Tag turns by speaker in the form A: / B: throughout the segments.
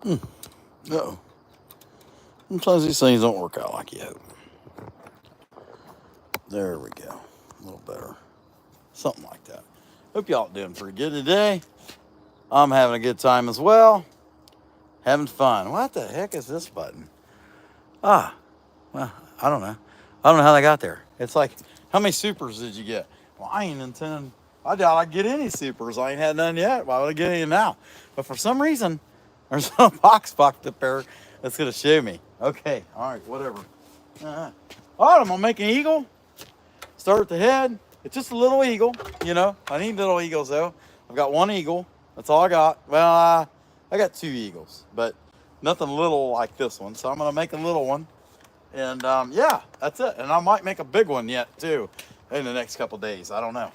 A: Uh-oh. Sometimes these things don't work out like you hope. There we go. A little better. Something like that. Hope y'all doing pretty good today. I'm having a good time as well. Having fun. What the heck is this button? Well, I don't know. I don't know how they got there. It's like, how many supers did you get? Well, I ain't intending. I doubt I'd get any supers. I ain't had none yet. Why would I get any now? But for some reason, there's a box popped up there that's going to show me. Okay. All right. Whatever. All right. I'm going to make an eagle. Start at the head. It's just a little eagle. You know, I need little eagles, though. I've got one eagle. That's all I got. Well, I got two eagles, but nothing little like this one. So I'm going to make a little one. And yeah, that's it. And I might make a big one yet, too, in the next couple days. I don't know.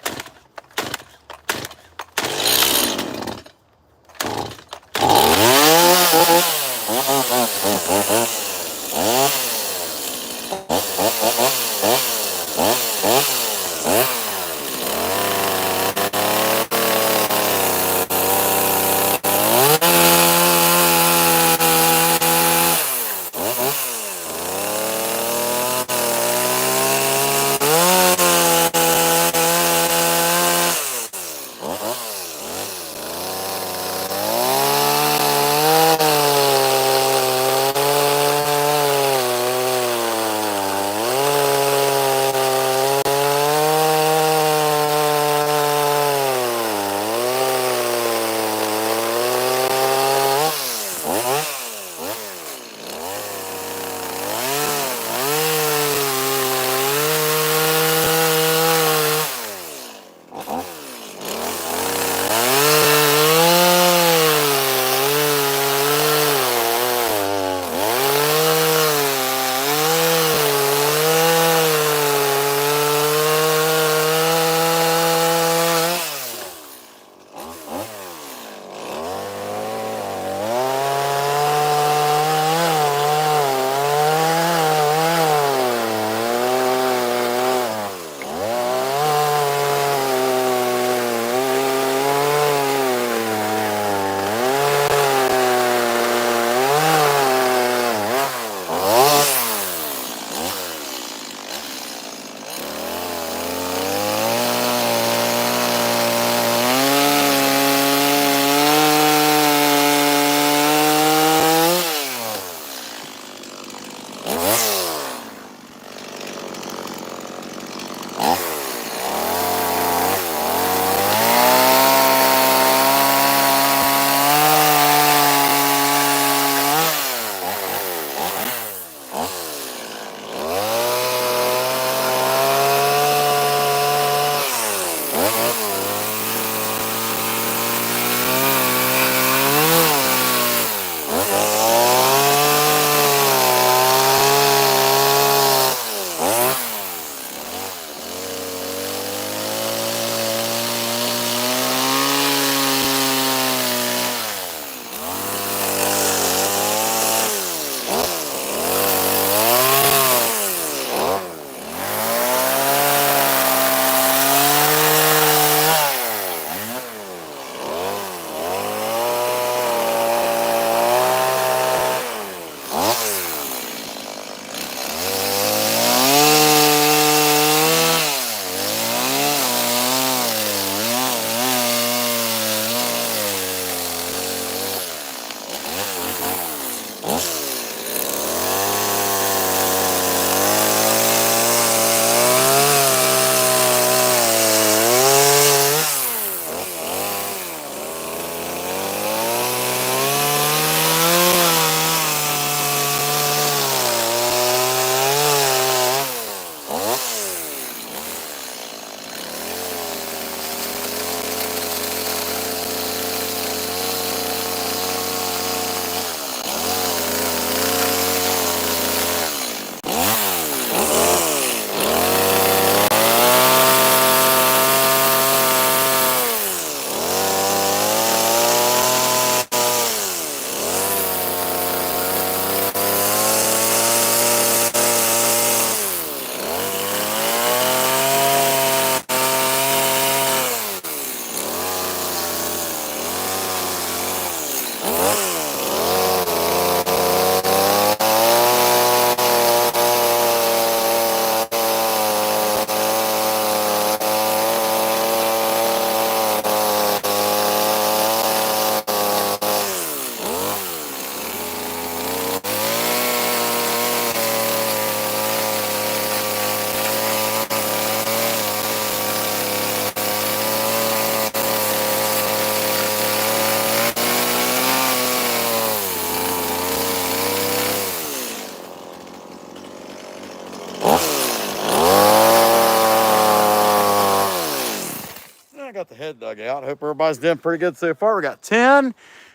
A: Hope everybody's doing pretty good so far. We got 10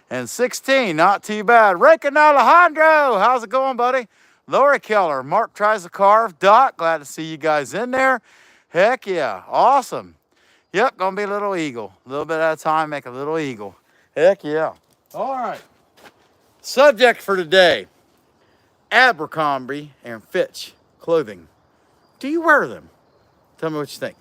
A: and 16. Not too bad. Rick and Alejandro, how's it going, buddy? Lori Keller, Mark tries to carve. Doc, glad to see you guys in there. Heck yeah, awesome. Yep, gonna be a little eagle. A little bit at a time, make a little eagle. Heck yeah. All right. Subject for today, Abercrombie and Fitch clothing. Do you wear them? Tell me what you think.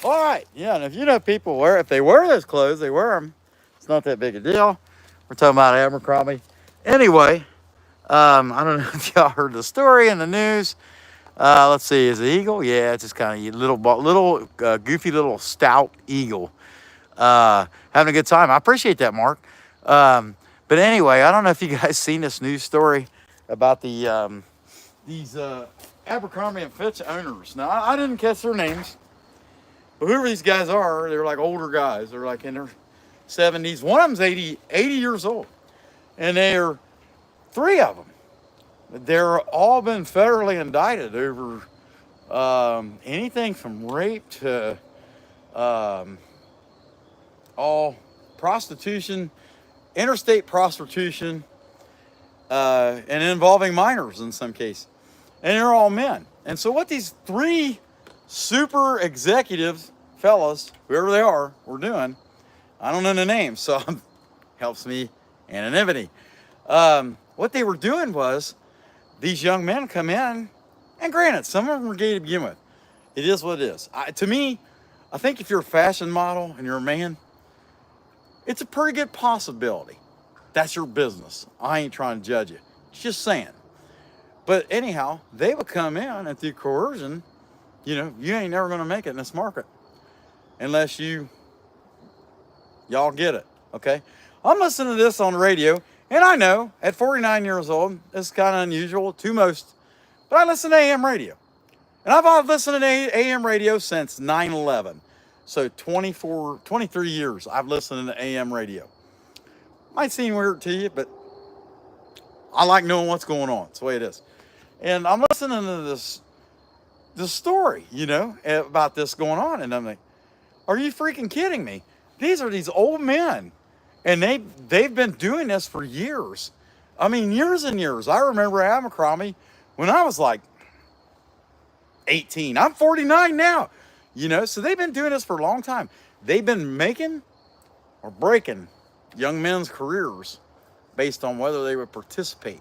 A: All right, yeah, and if you know people wear, if they wear those clothes, they wear them. It's not that big a deal. We're talking about Abercrombie. Anyway, I don't know if y'all heard the story in the news. Let's see, is it eagle? Yeah, it's just kind of little goofy little stout eagle. Having a good time. I appreciate that, Mark. But anyway, I don't know if you guys seen this news story about these Abercrombie and Fitch owners. Now, I didn't catch their names. But whoever these guys are, they're like older guys. They're like in their 70s. One of them's 80 years old. And they're three of them. They're all been federally indicted over anything from rape to all prostitution, interstate prostitution, and involving minors in some cases. And they're all men. And so what these three super executive fellas, whoever they are, were doing, I don't know the names, so it helps me anonymity. What they were doing was these young men come in, and granted, some of them were gay to begin with. It is what it is. To me, I think if you're a fashion model and you're a man, it's a pretty good possibility. That's your business. I ain't trying to judge you. Just saying. But anyhow, they would come in and through coercion, you ain't never going to make it in this market unless y'all get it, okay? I'm listening to this on the radio, and I know at 49 years old, it's kind of unusual to most, but I listen to AM radio. And I've listened to AM radio since 9/11. So 23 years I've listened to AM radio. Might seem weird to you, but I like knowing what's going on. It's the way it is. And I'm listening to this story, about this going on. And I'm like, are you freaking kidding me? These are these old men. And they've been doing this for years. I mean, years and years. I remember Abercrombie when I was like 18. I'm 49 now. So they've been doing this for a long time. They've been making or breaking young men's careers based on whether they would participate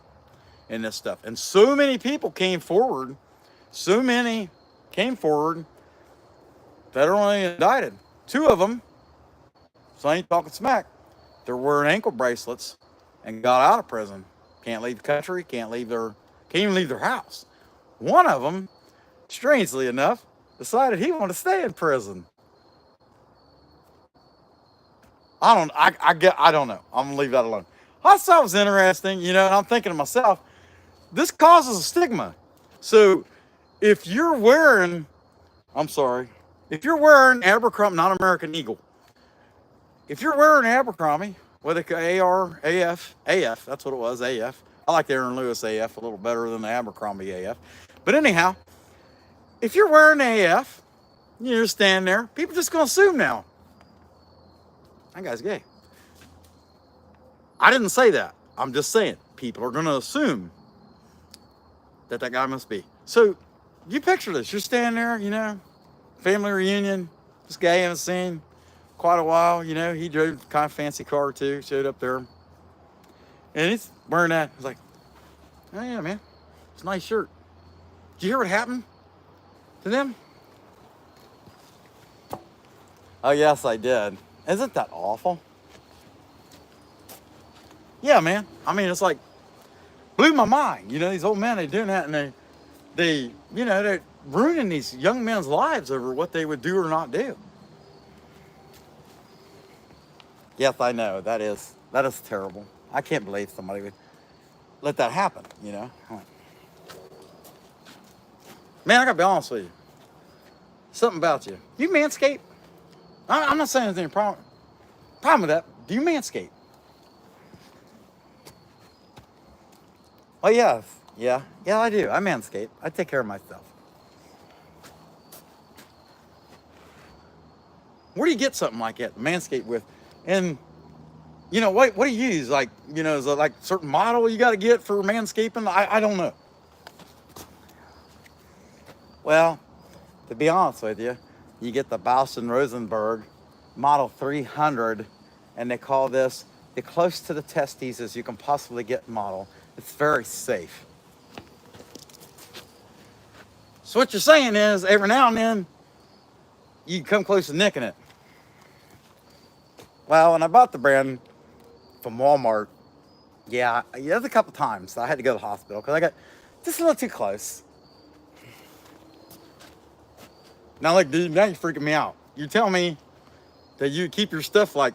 A: in this stuff. And so many people came forward, that are only indicted. Two of them, so I ain't talking smack, they're wearing ankle bracelets and got out of prison. Can't leave the country, can't even leave their house. One of them, strangely enough, decided he wanted to stay in prison. I don't know. I'm gonna leave that alone. I thought it was interesting, and I'm thinking to myself, this causes a stigma. So if you're wearing Abercrombie, not American Eagle, if you're wearing Abercrombie, with a AF, that's what it was, AF. I like the Aaron Lewis AF a little better than the Abercrombie AF. But anyhow, if you're wearing AF, you're standing there, people just gonna assume now, that guy's gay. I didn't say that. I'm just saying, people are gonna assume that guy must be. So you picture this, you're standing there, family reunion, this guy you haven't seen quite a while, he drove a kind of fancy car too, showed up there. And he's wearing that. He's like, oh yeah, man, it's a nice shirt. Did you hear what happened to them? Oh yes, I did. Isn't that awful? Yeah, man. I mean, it's like, blew my mind. These old men, they're doing that, and they're ruining these young men's lives over what they would do or not do. Yes, I know. That is terrible. I can't believe somebody would let that happen, Man, I gotta be honest with you. Something about you. You manscape? I'm not saying anything problem with that. Do you manscape? Oh, yes. Yeah, I do. I manscape. I take care of myself. Where do you get something like that, manscape with? And, what do you use? Like, is it like a certain model you got to get for manscaping? I don't know. Well, to be honest with you, you get the Bausch & Rosenberg Model 300, and they call this the close to the testes as you can possibly get model. It's very safe. So what you're saying is, every now and then, you can come close to nicking it. Well, when I bought the brand from Walmart, there's a couple times I had to go to the hospital because I got just a little too close. Now, look, dude, now you're freaking me out. You tell me that you keep your stuff like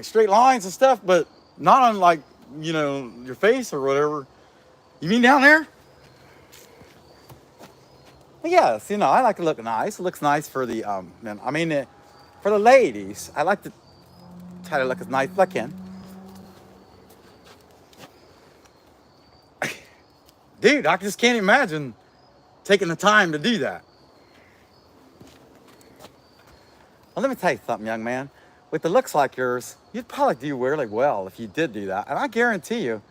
A: straight lines and stuff, but not on your face or whatever. You mean down there? Yes, I like to look nice. It looks nice for the men. For the ladies, I like to try to look as nice as I can. Dude, I just can't imagine taking the time to do that. Well, let me tell you something, young man. with the looks like yours, you'd probably do really well if you did do that. And I guarantee you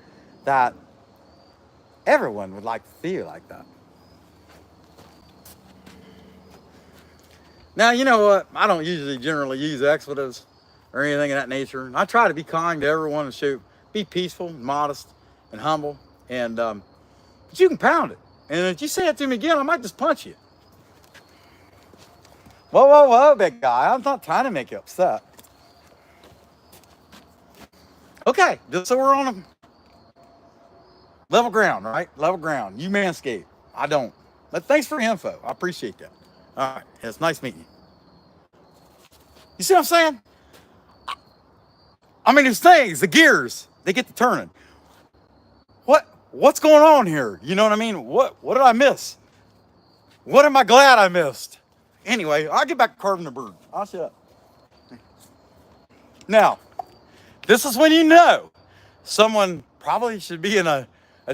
A: that everyone would like to see you like that. Now, you know what? I don't usually generally use expletives or anything of that nature. I try to be kind to everyone and be peaceful, modest, and humble. And but you can pound it. And if you say it to me again, I might just punch you. Whoa, whoa, whoa, big guy. I'm not trying to make you upset. Okay, just so we're on a level ground, right? Level ground. You manscape. I don't. But thanks for your info. I appreciate that. All right. It's nice meeting you. You see what I'm saying? I mean, there's things, the gears, they get to turning. What's going on here? You know what I mean? What did I miss? What am I glad I missed? Anyway, I'll get back to carving the bird. I'll shut up. Now, this is when you know someone probably should be in a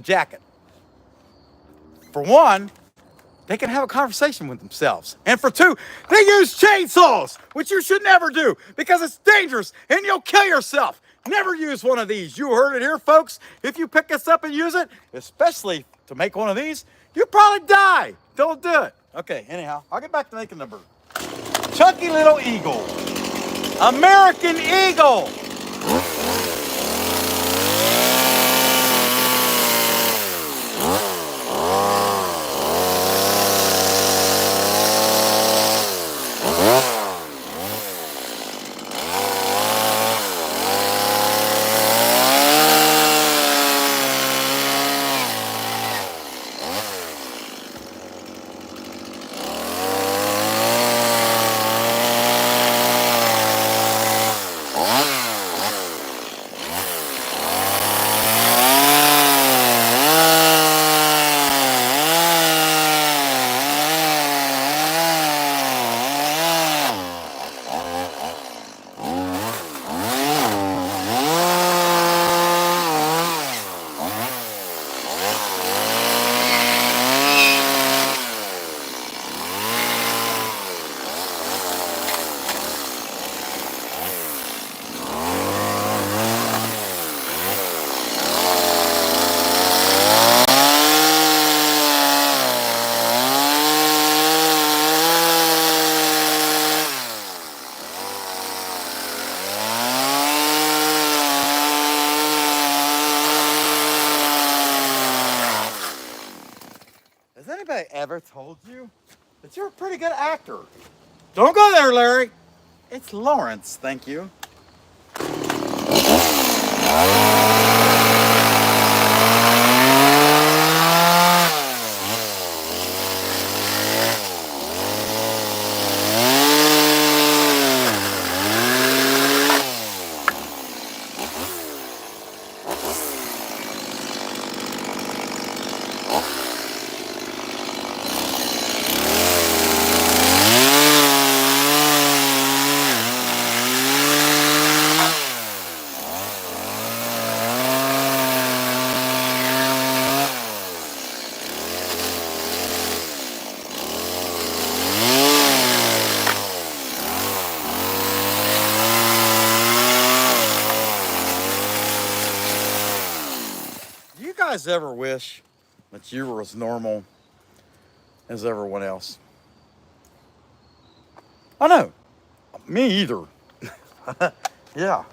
A: jacket. For one, they can have a conversation with themselves. And for two, they use chainsaws, which you should never do because it's dangerous and you'll kill yourself. Never use one of these. You heard it here, folks. If you pick this up and use it, especially to make one of these, you'll probably die. Don't do it. Okay, anyhow, I'll get back to making the bird. Chunky little eagle. American eagle. Has anybody ever told you that you're a pretty good actor? Don't go there, Larry. It's Lawrence, thank you. Do you guys ever wish that you were as normal as everyone else? I know. Me either. Yeah.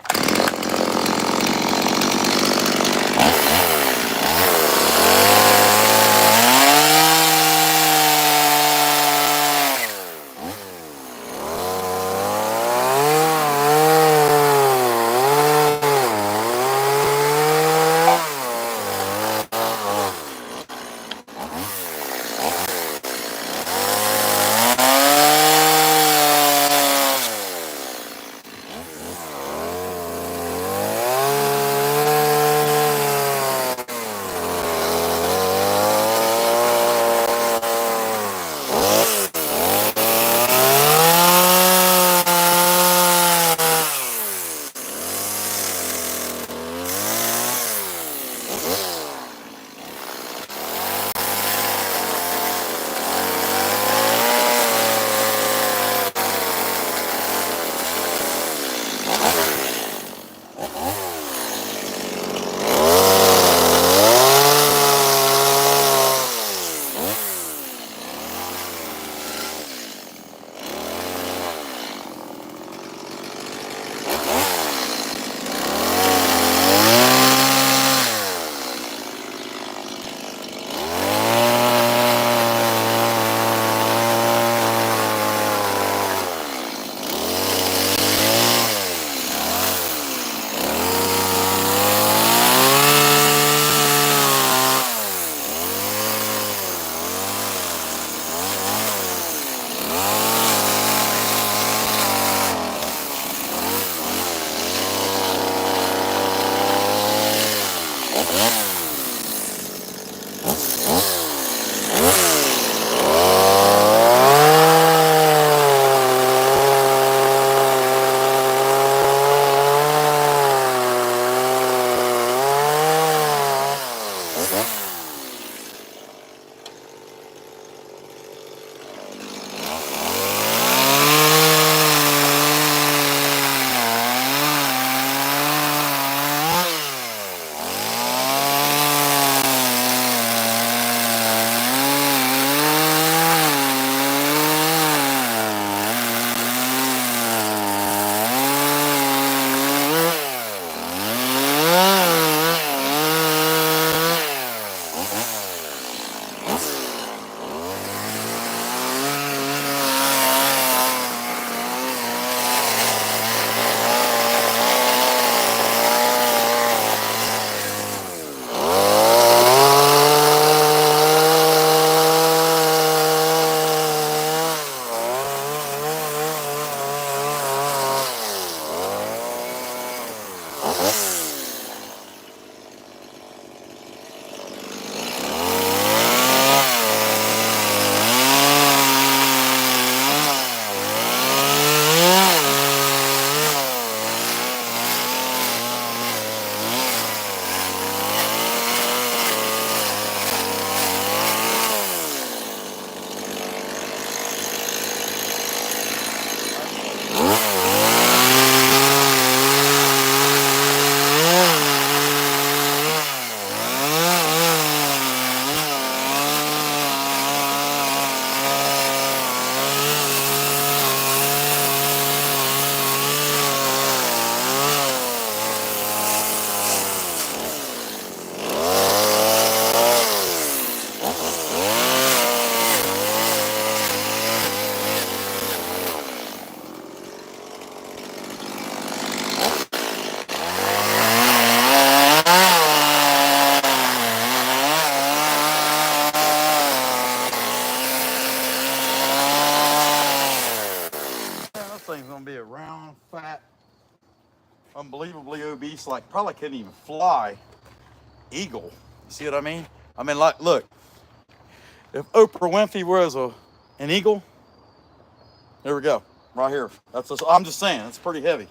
A: beast like probably couldn't even fly eagle. You see what I mean? I mean, like, look, if Oprah Winfrey was an eagle, there we go, right here. I'm just saying, it's pretty heavy.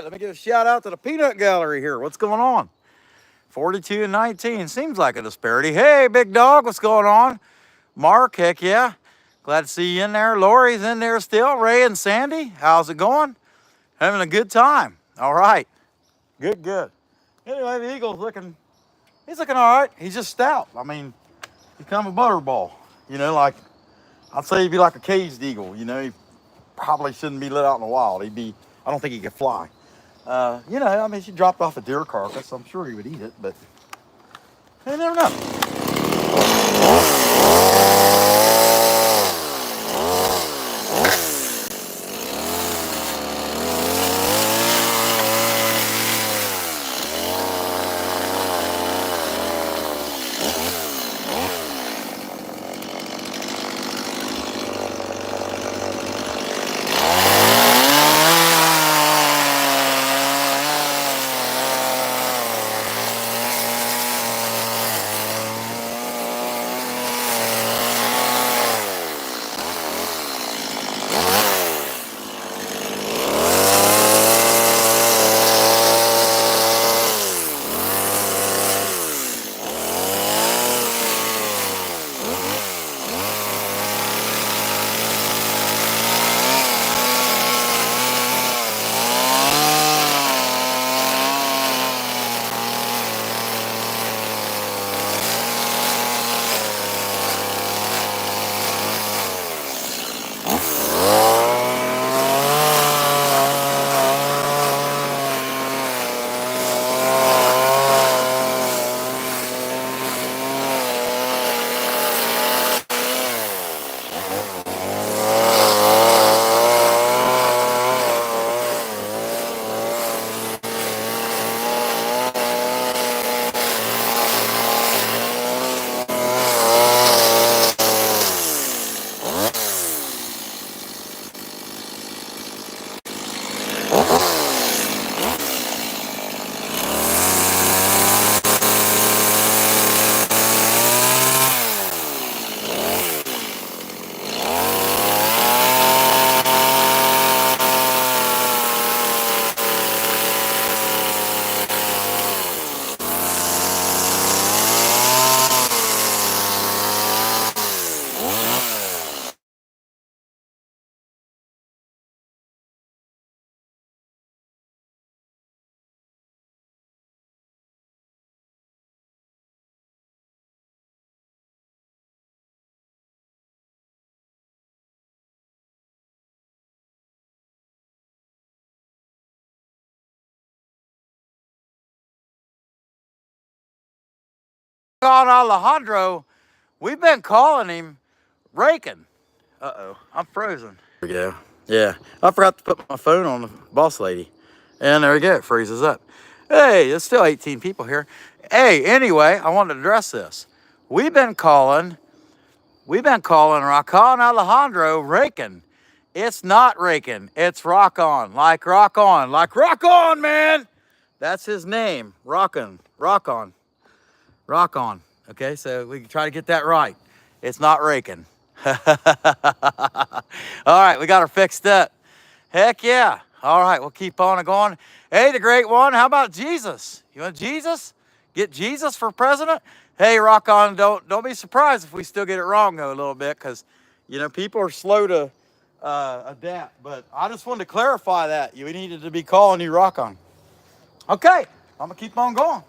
A: Let me give a shout out to the peanut gallery here. What's going on? 42 and 19. Seems like a disparity. Hey, big dog, what's going on? Mark, heck yeah. Glad to see you in there. Lori's in there still. Ray and Sandy, how's it going? Having a good time. All right. Good, good. Anyway, the Eagle's he's looking all right. He's just stout. I mean, he's kind of a butterball. You know, like, I'd say he'd be like a caged eagle. You know, he probably shouldn't be let out in the wild. I don't think he could fly. You know, I mean, she dropped off a deer carcass. I'm sure he would eat it, but you never know. On Alejandro, we've been calling him raking. Uh-oh, I'm frozen. There we go. Yeah, I forgot to put my phone on the boss lady. And there we go, it freezes up. Hey, there's still 18 people here. Hey, anyway, I wanted to address this. We've been calling We've been calling Rakan Alejandro raking. It's not raking. It's rock on, like rock on, man. That's his name. Rockin', rock on, rock on. Okay, so we can try to get that right. It's not raking. All right, we got her fixed up. Heck yeah. All right, we'll keep on going. Hey, the great one, how about Jesus? You want Jesus? Get Jesus for president? Hey, rock on, don't be surprised if we still get it wrong though a little bit, because you know people are slow to adapt. But I just wanted to clarify that we needed to be calling you rock on. Okay, I'm gonna keep on going.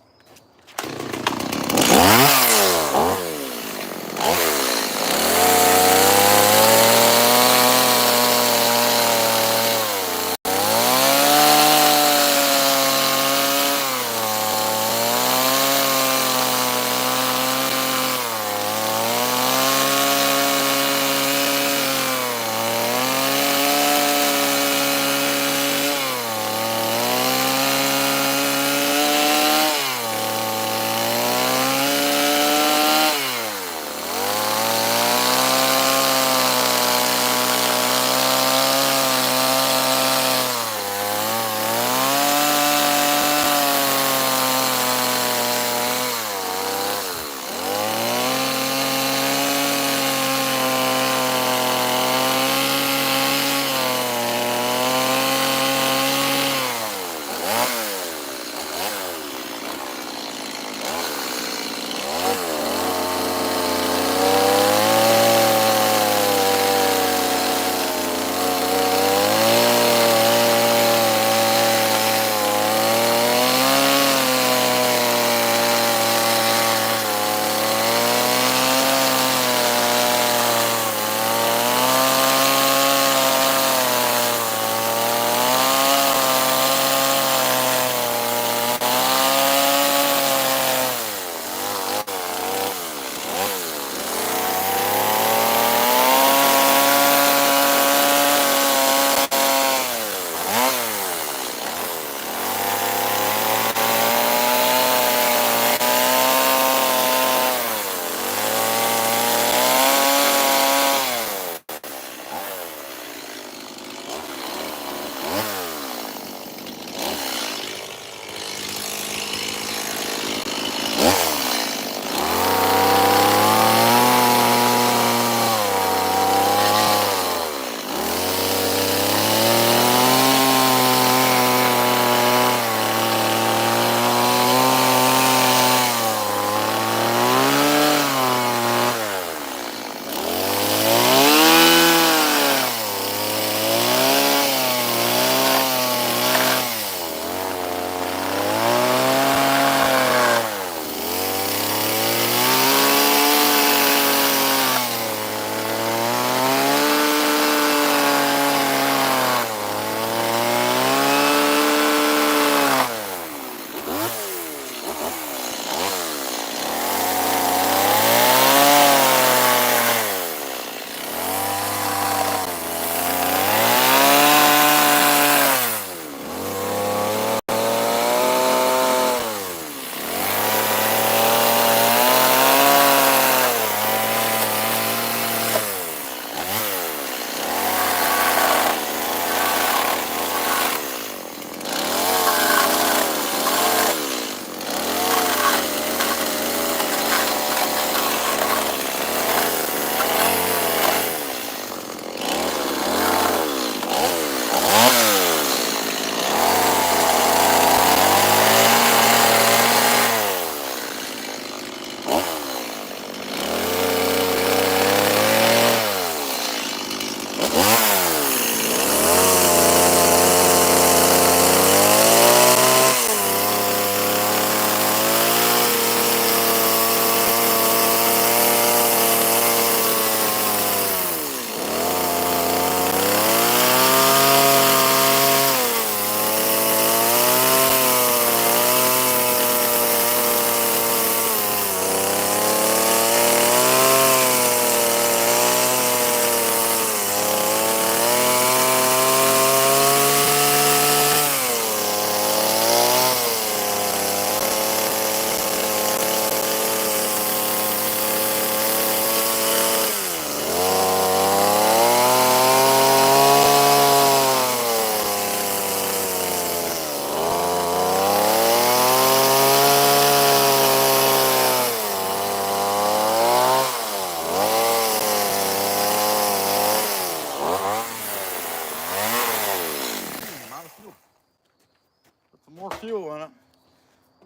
A: fuel in it.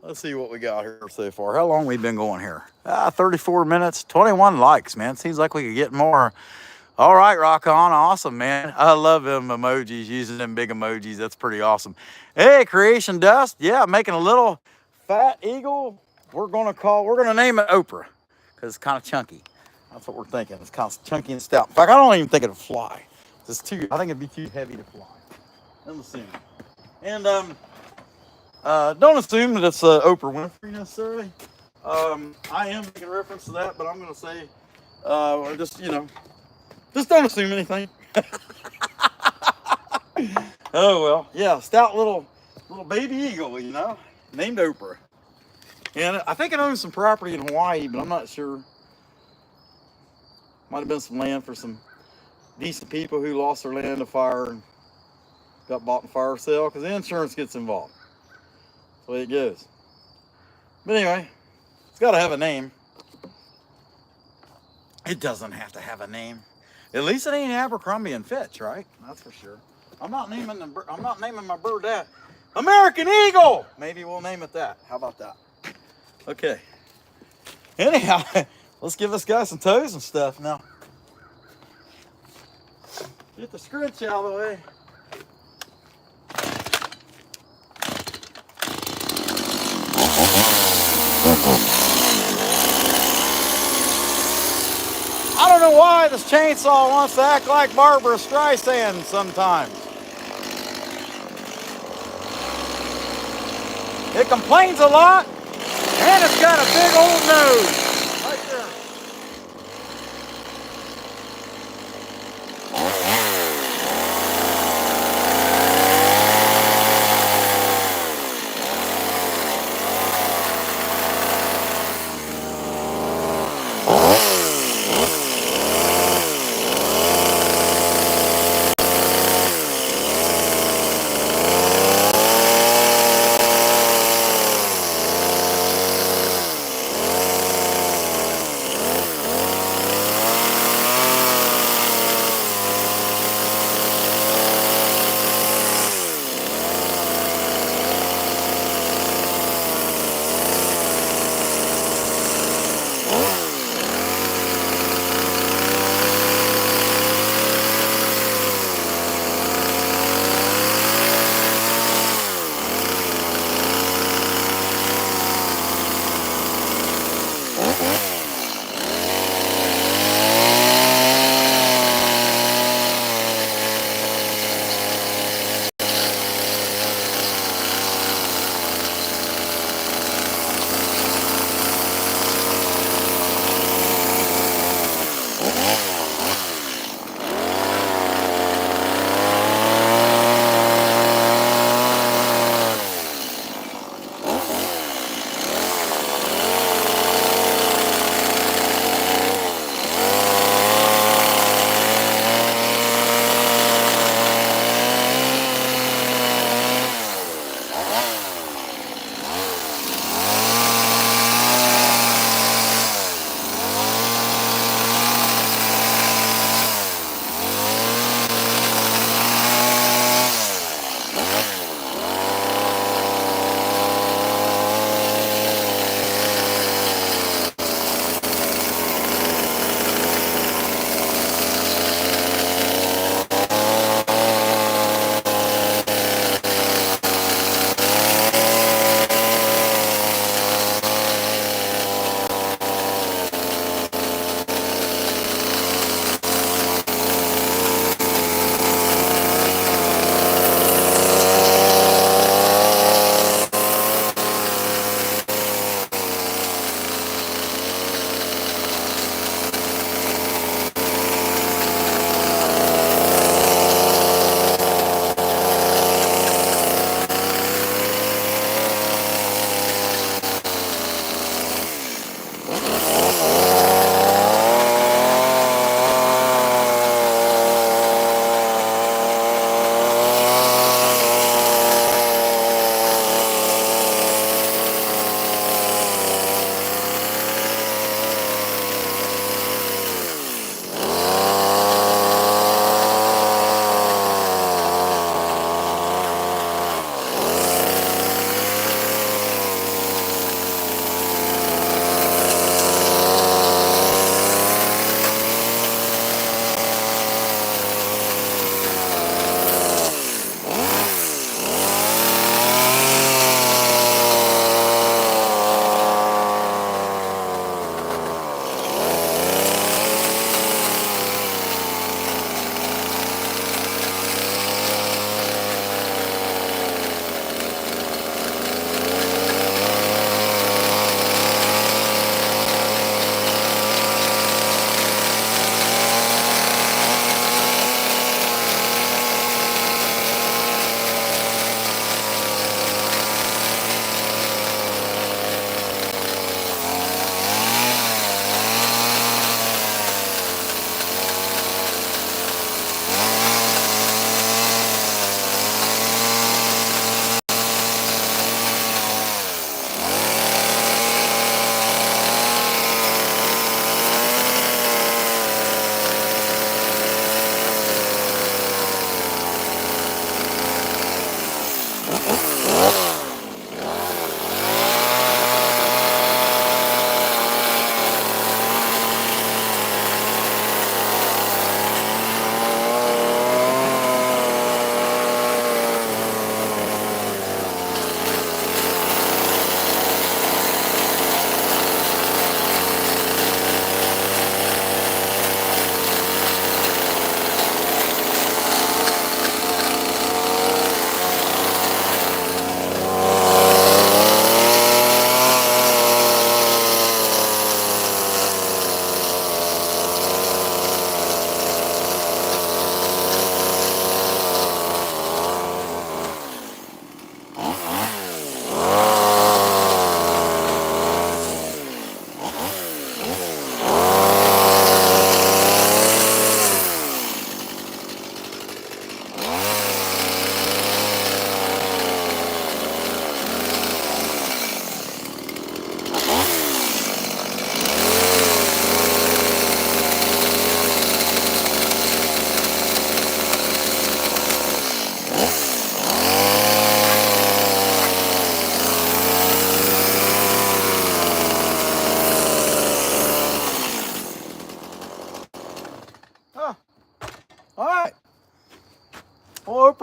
A: Let's see what we got here so far. How long we been going here? 34 minutes, 21 likes, man. Seems like we could get more. All right, rock on. Awesome, man. I love them emojis, using them big emojis. That's pretty awesome. Hey, Creation Dust. Yeah, making a little fat eagle. We're gonna name it Oprah because it's kind of chunky. That's what we're thinking. It's kind of chunky and stout. In fact, I don't even think it'll fly. I think it'd be too heavy to fly. I'm assuming. And don't assume that it's Oprah Winfrey necessarily. I am making reference to that, but I'm gonna say, just don't assume anything. Oh well, yeah, stout little baby eagle, named Oprah. And I think it owns some property in Hawaii, but I'm not sure. Might have been some land for some decent people who lost their land to fire and got bought in fire sale because the insurance gets involved. That's the way it goes. But anyway, it's got to have a name. It doesn't have to have a name. At least it ain't Abercrombie and Fitch, right? That's for sure. I'm not naming my bird that. American Eagle. Maybe we'll name it that. How about that? Okay. Anyhow, let's give this guy some toes and stuff now. Get the scritch out of the way. I don't know why this chainsaw wants to act like Barbara Streisand sometimes. It complains a lot, and it's got a big old nose. Right there.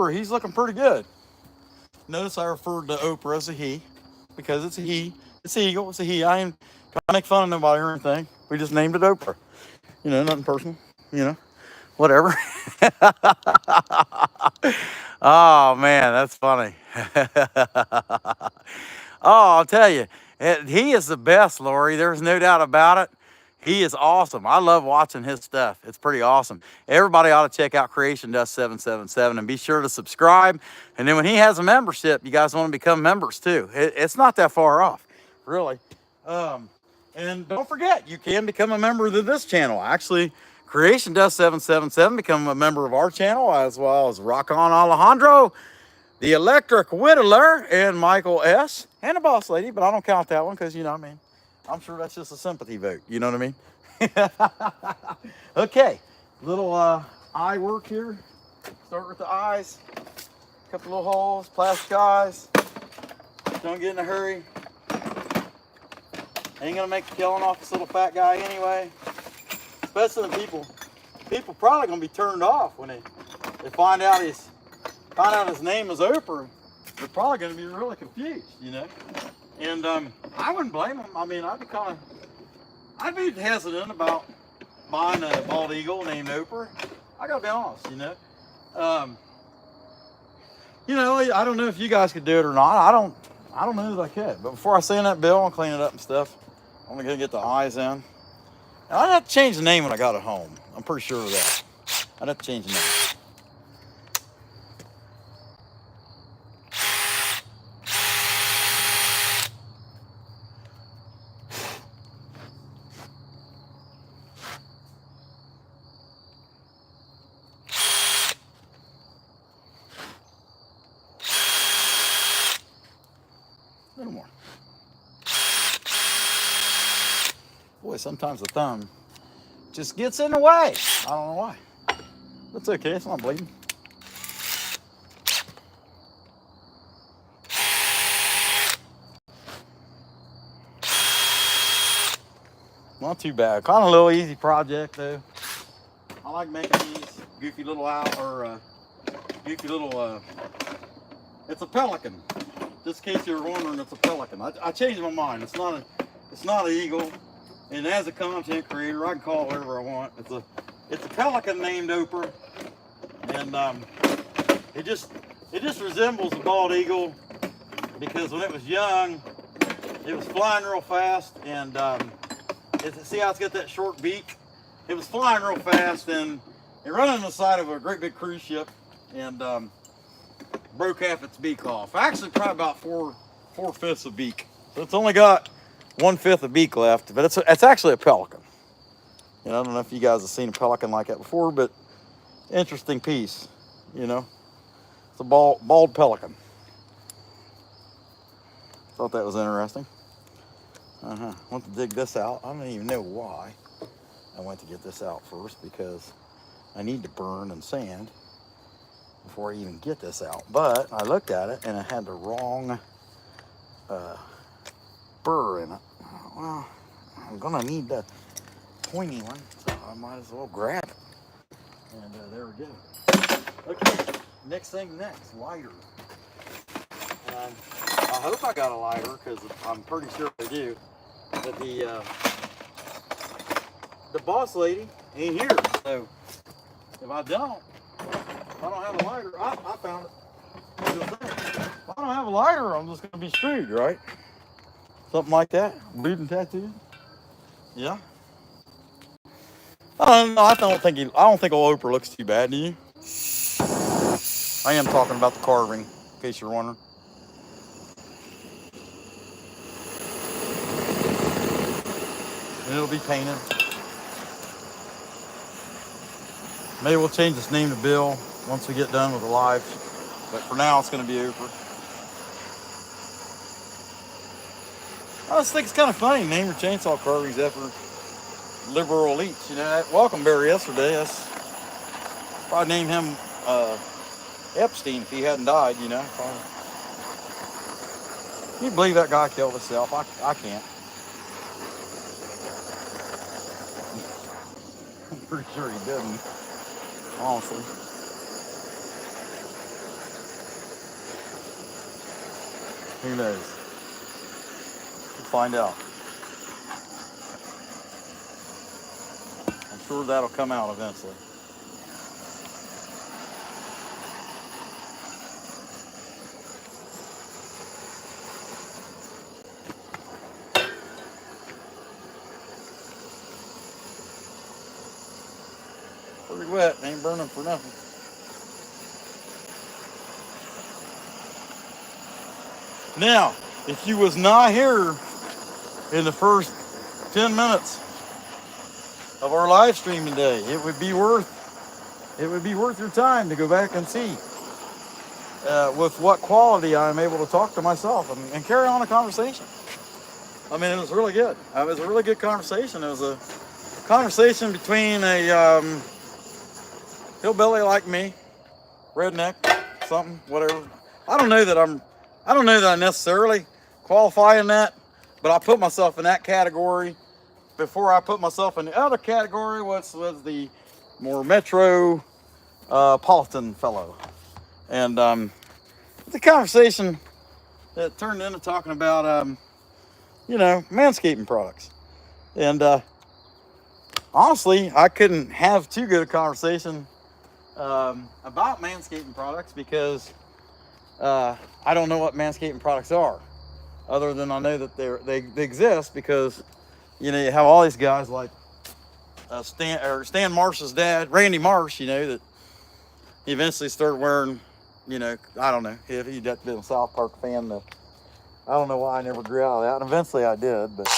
A: Oprah, he's looking pretty good. Notice I referred to Oprah as a he because it's a he. It's Eagle. It's a he. I ain't trying to make fun of nobody or anything. We just named it Oprah. You know, nothing personal. You know, whatever. Oh man, that's funny. Oh, I'll tell you, he is the best, Lori. There's no doubt about it. He is awesome. I love watching his stuff. It's pretty awesome. Everybody ought to check out Creation Dust 777 and be sure to subscribe. And then when he has a membership, you guys want to become members too. It's not that far off, really. And don't forget, you can become a member of this channel. Actually, Creation Dust 777 become a member of our channel, as well as Rock On Alejandro, the Electric Whittler, and Michael S. and the Boss Lady, but I don't count that one because, you know what I mean, I'm sure that's just a sympathy vote. You know what I mean? Okay, little eye work here. Start with the eyes. Couple little holes, plastic eyes. Don't get in a hurry. Ain't gonna make a killing off this little fat guy anyway. Especially when people probably gonna be turned off when they find out his name is Oprah. They're probably gonna be really confused, you know. And I wouldn't blame them. I mean, I'd be hesitant about buying a bald eagle named Oprah. I gotta be honest, you know. You know, I don't know if you guys could do it or not. I don't know that I could. But before I send that bill and clean it up and stuff, I'm gonna get the eyes in. And I'd have to change the name when I got it home. I'm pretty sure of that. I'd have to change the name. A little more. Boy, sometimes the thumb just gets in the way. I don't know why. That's okay, it's not bleeding. Not too bad. Kind of a little easy project though. I like making these goofy little it's a pelican. Just in case you were wondering, it's a pelican. I changed my mind. It's not an eagle. And as a content creator, I can call it whatever I want. It's a pelican named Oprah, and it just resembles a bald eagle because when it was young, it was flying real fast, and see how it's got that short beak? It was flying real fast, and it ran on the side of a great big cruise ship, and broke half its beak off. Actually, probably about four-fifths of beak. So it's only got 1/5 of beak left, but it's actually a pelican. You know, I don't know if you guys have seen a pelican like that before, but interesting piece. You know, it's a bald pelican. Thought that was interesting. Went to dig this out. I don't even know why I went to get this out first, because I need to burn and sand before I even get this out. But I looked at it and it had the wrong burr in it. Well, I'm gonna need the pointy one, so I might as well grab it. And there we go. Okay, next, lighter. I hope I got a lighter, because I'm pretty sure I do. But the boss lady ain't here, so if I don't have a lighter, I found it. If I don't have a lighter, I'm just gonna be screwed, right? Something like that. Bleeding tattoo. Yeah. I don't know. I don't think old Oprah looks too bad, do you? I am talking about the carving, in case you're wondering. And it'll be painted. Maybe we'll change its name to Bill once we get done with the live. But for now, it's going to be Oprah. I just think it's kind of funny. Name your chainsaw carvings after liberal elites. You know, that welcome bear yesterday, that's probably named him Epstein if he hadn't died, you know. Probably. Can you believe that guy killed himself? I can't. I'm pretty sure he didn't, honestly. Who knows? We'll find out. I'm sure that'll come out eventually. Pretty wet, ain't burning for nothing. Now, if you was not here in the first 10 minutes of our live stream today, it would be worth your time to go back and see with what quality I'm able to talk to myself and carry on a conversation. I mean, it was really good. It was a really good conversation. It was a conversation between a hillbilly like me, redneck, something, whatever. I don't know that I necessarily qualify in that, but I put myself in that category before I put myself in the other category, which was the more metropolitan fellow. And the conversation that turned into talking about, manscaping products. And honestly, I couldn't have too good a conversation about manscaping products because I don't know what manscaping products are, other than I know that they exist because you have all these guys like Stan Marsh's dad, Randy Marsh, that he eventually started wearing, I don't know if he'd have been a South Park fan. I don't know why I never grew out of that, and eventually I did, but.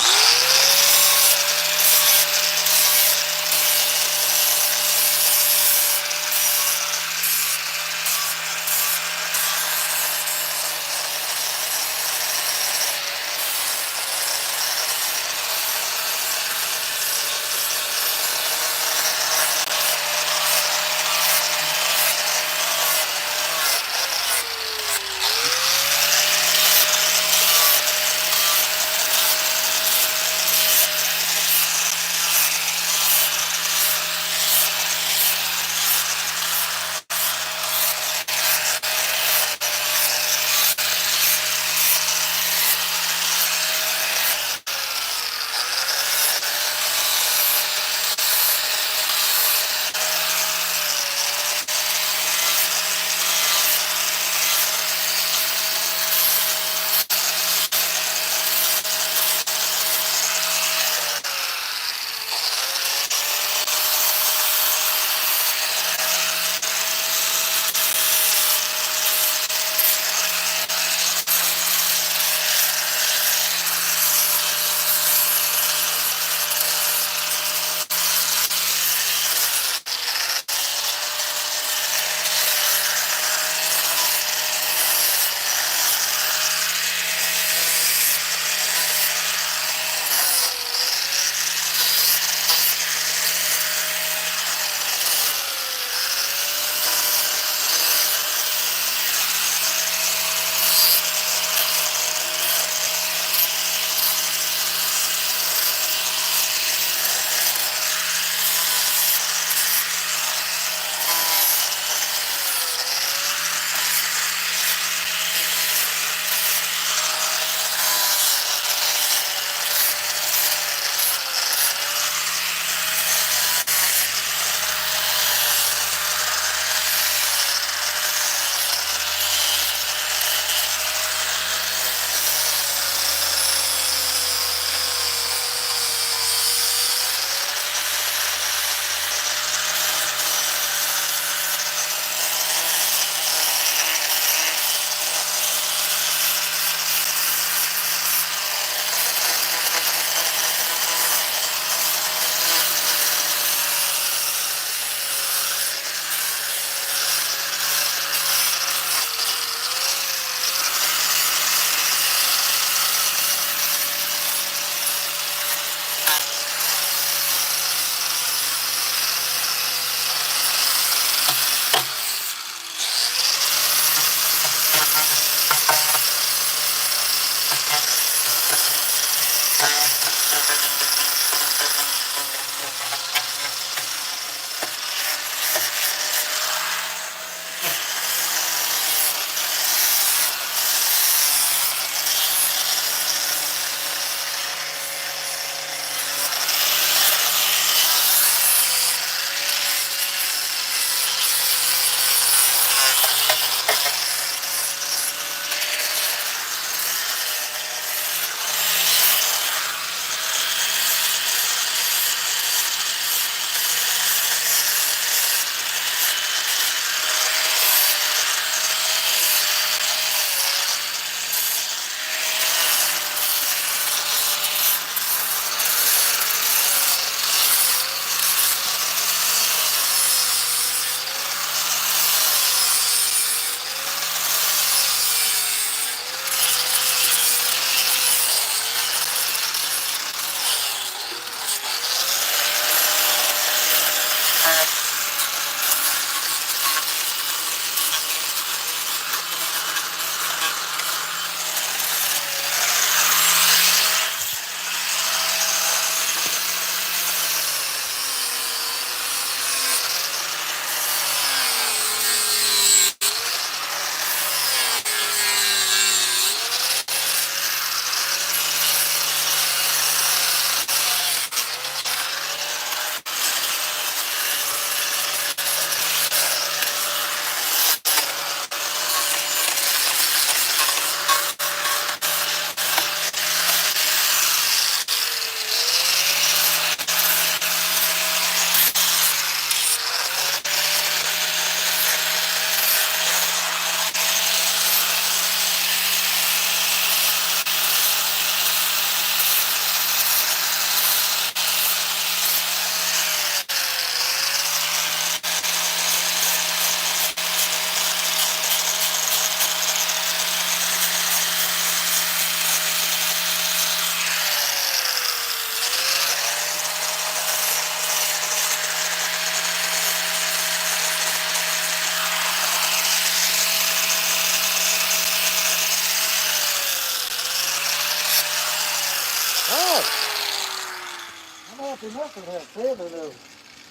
A: enough of that feather to,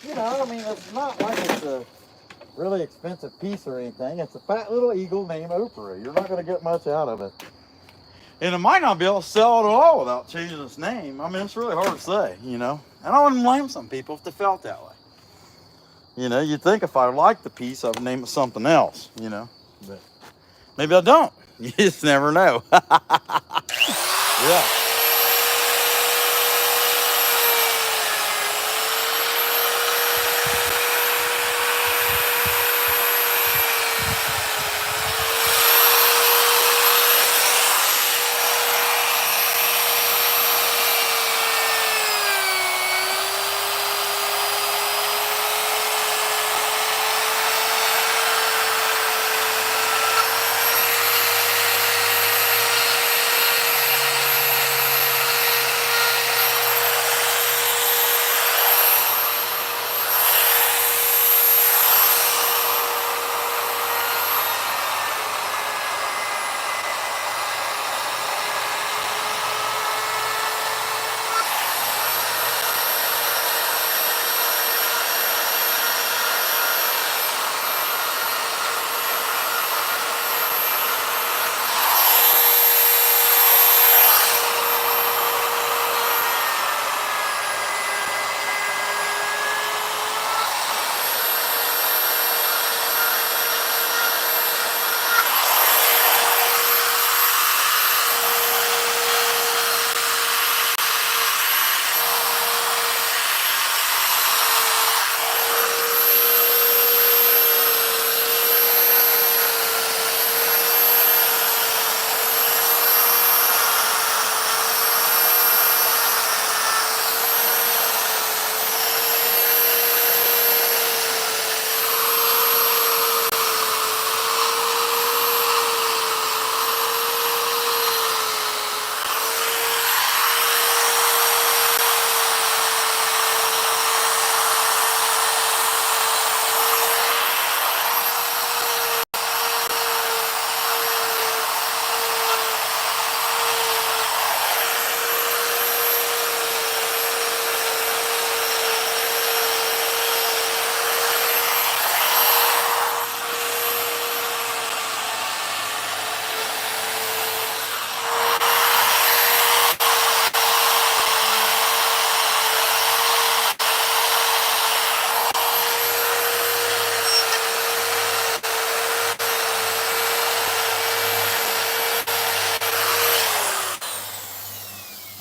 A: you know, I mean, it's not like it's a really expensive piece or anything. It's a fat little eagle named Oprah. You're not going to get much out of it. And it might not be able to sell it at all without changing its name. I mean, it's really hard to say, you know. And I wouldn't blame some people if they felt that way. You know, you'd think if I liked the piece, I would name it something else, you know. But maybe I don't. You just never know. Yeah.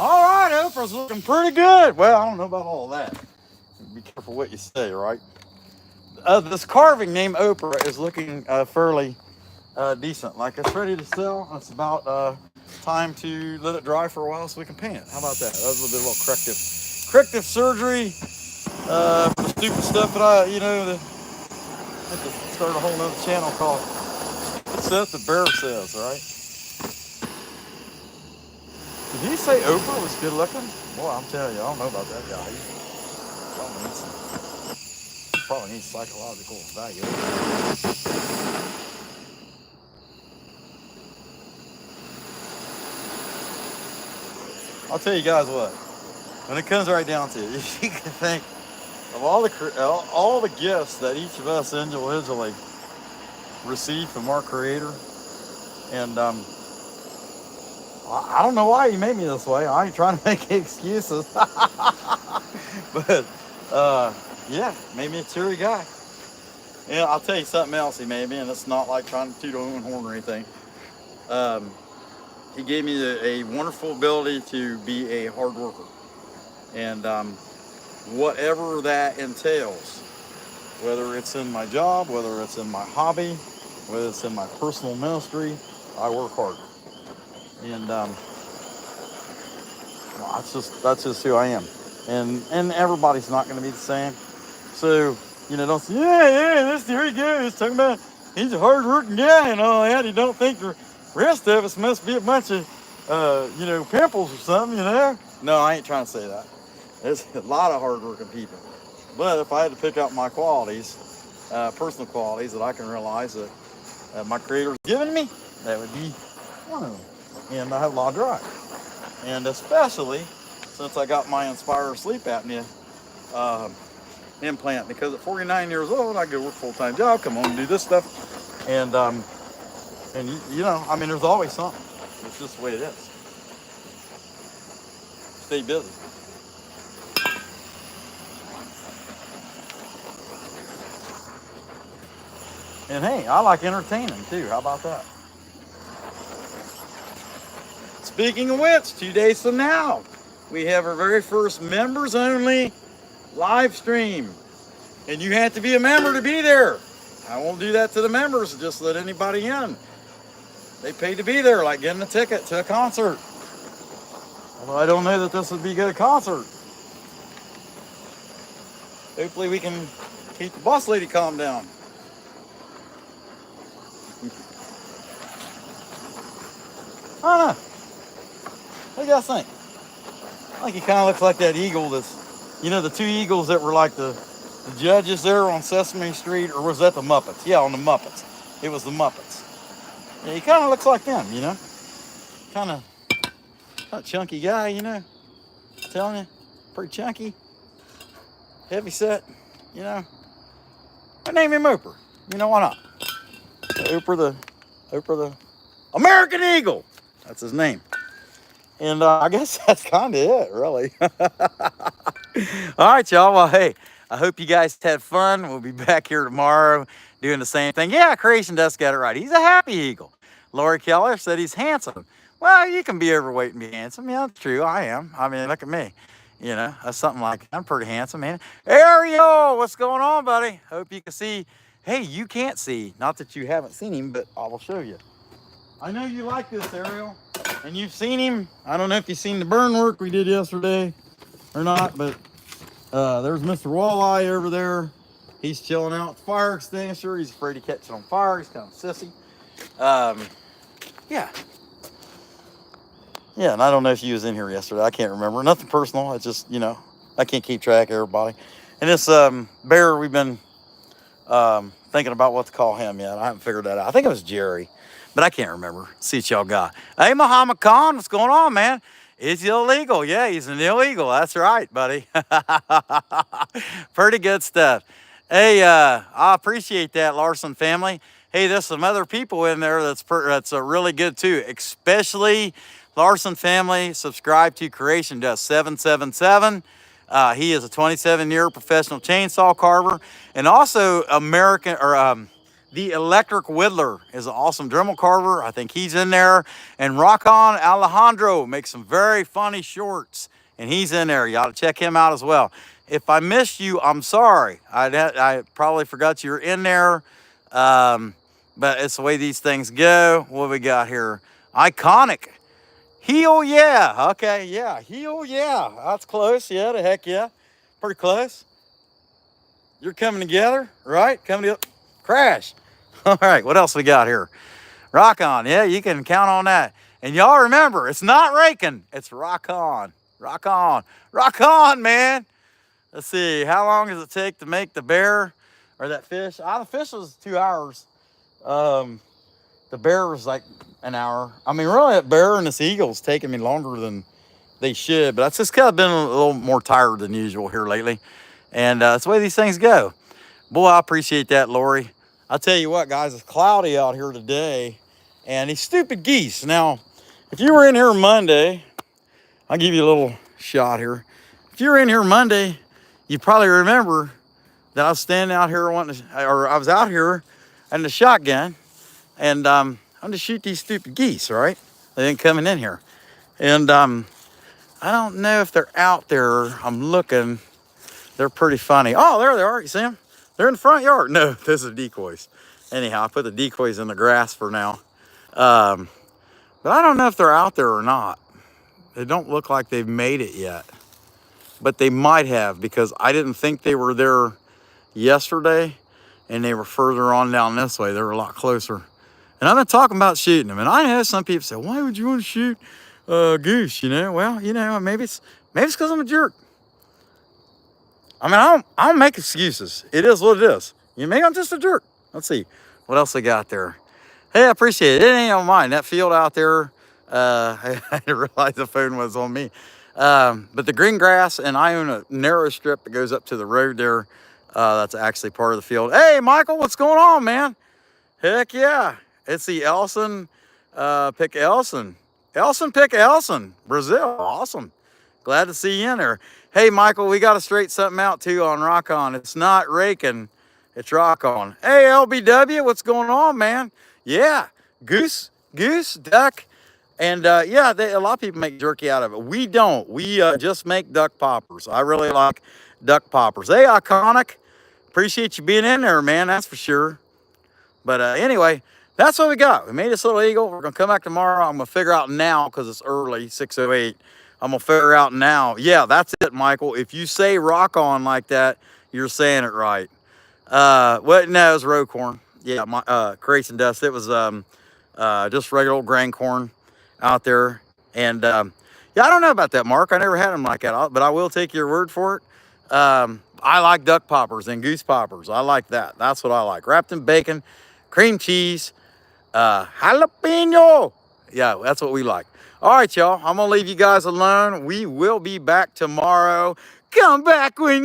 A: All right, Oprah's looking pretty good. Well, I don't know about all that. Be careful what you say, right? This carving named Oprah is looking fairly decent. Like it's ready to sell. It's about time to let it dry for a while so we can paint it. How about that? That was a little corrective surgery for the stupid stuff that I have to start a whole nother channel called Stuff the Bear Says, right? Did he say Oprah was good looking? Boy, I'm telling you, I don't know about that guy. He probably needs psychological value. I'll tell you guys what. When it comes right down to it, you can think of all the gifts that each of us individually receive from our Creator, and I don't know why He made me this way. I ain't trying to make excuses, but yeah, made me a cheery guy. And I'll tell you something else He made me, and it's not like trying to toot our own horn or anything. He gave me a wonderful ability to be a hard worker, and whatever that entails, whether it's in my job, whether it's in my hobby, whether it's in my personal ministry, I work hard. And well, that's just who I am. And everybody's not going to be the same. So, don't say, here he goes, talking about he's a hard-working guy and all that. You don't think the rest of us must be a bunch of, pimples or something, No, I ain't trying to say that. There's a lot of hard-working people. But if I had to pick out my qualities, personal qualities that I can realize that my Creator's given me, that would be one of them. And I have a lot of drive. And especially since I got my inspired sleep apnea um, implant, because at 49 years old, I go work full-time job, come home and do this stuff. And you know, I mean, there's always something. It's just the way it is. Stay busy. And hey, I like entertaining too. How about that? Speaking of which, 2 days from now, we have our very first members only live stream. And you have to be a member to be there. I won't do that to the members, just let anybody in. They paid to be there, like getting a ticket to a concert. Although I don't know that this would be a good concert. Hopefully we can keep the boss lady calm down. I don't know. What do you guys think? I think he kind of looks like that eagle that's, you know, the two eagles that were like the judges there on Sesame Street, or was that the Muppets? Yeah, on the Muppets. It was the Muppets. Yeah, he kind of looks like them, you know? Kind of chunky guy, you know? I'm telling you, pretty chunky. Heavy set, you know? I name him Oprah. You know, why not? Oprah the American Eagle. That's his name. And I guess that's kind of it, really. All right, y'all. Well, hey, I hope you guys had fun. We'll be back here tomorrow doing the same thing. Yeah, Creation Dust got it right. He's a happy eagle. Lori Keller said he's handsome. Well, you can be overweight and be handsome. Yeah, that's true. I am. I mean, look at me. You know, that's something like, I'm pretty handsome, man. Ariel, what's going on, buddy? Hope you can see. Hey, you can't see. Not that you haven't seen him, but I will show you. I know you like this, Ariel. And you've seen him. I don't know if you've seen the burn work we did yesterday or not, but there's Mr. Walleye over there. He's chilling out with the fire extinguisher. He's afraid to catch it on fire. He's kind of sissy. Yeah. Yeah, and I don't know if you was in here yesterday. I can't remember. Nothing personal. It's just, you know, I can't keep track of everybody. And this bear, we've been thinking about what to call him yet. I haven't figured that out. I think it was Jerry, but I can't remember. See what y'all got. Hey, Muhammad Khan, what's going on, man? Is he illegal? Yeah, he's an illegal. That's right, buddy. Pretty good stuff. Hey, I appreciate that, Larson family. Hey, there's some other people in there that's really good too, especially Larson family. Subscribe to Creation Dust 777. He is a 27-year professional chainsaw carver, and also the Electric Whittler is an awesome Dremel carver. I think he's in there. And Rock On Alejandro makes some very funny shorts, and he's in there. You ought to check him out as well. If I missed you, I'm sorry. I probably forgot you were in there, but it's the way these things go. What we got here? Iconic. Heel, yeah. Okay, yeah. Heel, yeah. That's close. Yeah, the heck yeah. Pretty close. You're coming together, right? Coming together. Crash. All right, what else we got here? Rock On. Yeah, you can count on that. And y'all remember, it's not raking. It's rock on. Rock on. Rock on, man. Let's see. How long does it take to make the bear or that fish? The fish was 2 hours. The bear was like an hour. I mean, really, that bear and this eagle's taking me longer than they should. But I've just kind of been a little more tired than usual here lately. And that's the way these things go. Boy, I appreciate that, Lori. I'll tell you what, guys, it's cloudy out here today. And these stupid geese. Now, if you were in here Monday, I'll give you a little shot here. If you were in here Monday, you probably remember that I was standing out here I was out here in the shotgun. And I'm to shoot these stupid geese, right? They ain't coming in here. And I don't know if they're out there. I'm looking. They're pretty funny. Oh, there they are. You see them? They're in the front yard. No, this is decoys. Anyhow, I put the decoys in the grass for now. But I don't know if they're out there or not. They don't look like they've made it yet. But they might have, because I didn't think they were there yesterday. And they were further on down this way. They were a lot closer. And I've been talking about shooting them. And I know some people say, why would you want to shoot a goose? You know, well, you know, maybe it's because I'm a jerk. I mean, I don't make excuses. It is what it is. You know, maybe I'm just a jerk. Let's see. What else I got there? Hey, I appreciate it. It ain't on mine. That field out there, I didn't realize the phone was on me. But the green grass, and I own a narrow strip that goes up to the road there. That's actually part of the field. Hey, Michael, what's going on, man? Heck yeah. It's the Elson, pick Elson. Elson pick Elson, Brazil. Awesome. Glad to see you in there. Hey, Michael, we got to straighten something out too on Rock On. It's not raking, it's Rock On. Hey, LBW, what's going on, man? Yeah, goose, duck. And yeah, a lot of people make jerky out of it. We don't. We just make duck poppers. I really like duck poppers. Hey, Iconic. Appreciate you being in there, man. That's for sure. But anyway, that's what we got. We made this little eagle. We're going to come back tomorrow. I'm going to figure out now because it's early, 6:08. I'm going to figure out now. Yeah, that's it, Michael. If you say rock on like that, you're saying it right. What? No, it was road corn. Yeah, my Crates and Dust. It was just regular old grain corn out there. And yeah, I don't know about that, Mark. I never had them like that, but I will take your word for it. I like duck poppers and goose poppers. I like that. That's what I like. Wrapped in bacon, cream cheese, jalapeno. Yeah, that's what we like. All right, y'all. I'm going to leave you guys alone. We will be back tomorrow. Come back when